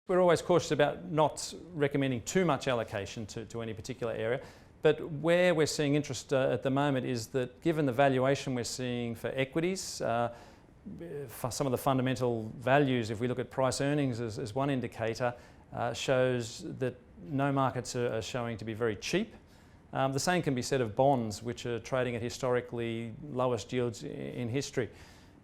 We're always cautious about not recommending too much allocation to any particular area, but where we're seeing interest at the moment is that given the valuation we're seeing for equities, for some of the fundamental values, if we look at price earnings as one indicator, shows that no markets are showing to be very cheap. The same can be said of bonds, which are trading at historically lowest yields in history.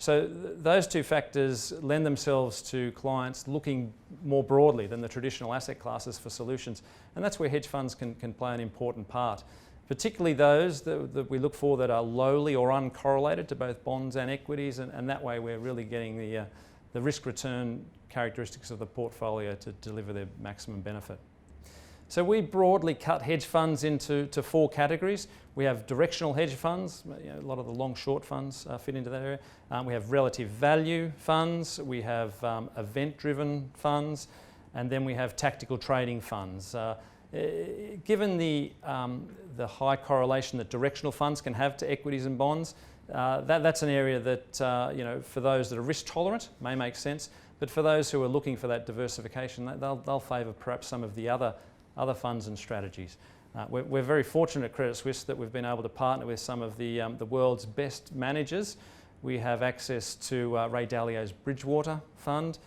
So those two factors lend themselves to clients looking more broadly than the traditional asset classes for solutions. And that's where hedge funds can play an important part, particularly those that we look for that are lowly or uncorrelated to both bonds and equities. And that way we're really getting the risk-return characteristics of the portfolio to deliver their maximum benefit. So we broadly cut hedge funds into four categories. We have directional hedge funds, a lot of the long-short funds fit into that area. We have relative value funds, we have event-driven funds, and then we have tactical trading funds. Given the high correlation that directional funds can have to equities and bonds, that's an area that for those that are risk tolerant may make sense, but for those who are looking for that diversification, they'll favour perhaps some of the other funds and strategies. We're very fortunate at Credit Suisse that we've been able to partner with some of the world's best managers. We have access to Ray Dalio's Bridgewater Fund,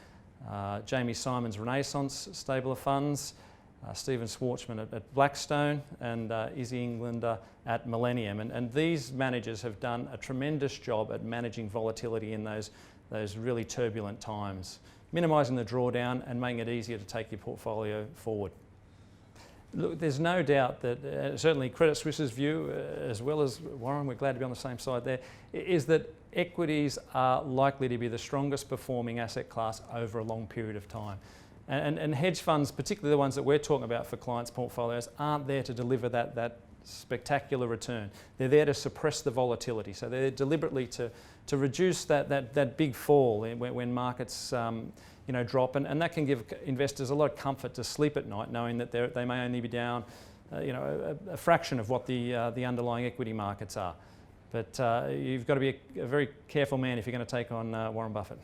Jamie Simon's Renaissance stable of funds, Stephen Schwartzman at Blackstone, and Izzy Englander at Millennium. And these managers have done a tremendous job at managing volatility in those really turbulent times, minimising the drawdown and making it easier to take your portfolio forward. Look, there's no doubt that certainly Credit Suisse's view, as well as Warren, we're glad to be on the same side there, is that equities are likely to be the strongest performing asset class over a long period of time. And hedge funds, particularly the ones that we're talking about for clients' portfolios, aren't there to deliver that spectacular return. They're there to suppress the volatility. So they're deliberately to reduce that big fall when markets drop, and that can give investors a lot of comfort to sleep at night, knowing that they may only be down, a fraction of what the underlying equity markets are. But you've got to be a very careful man if you're going to take on Warren Buffett.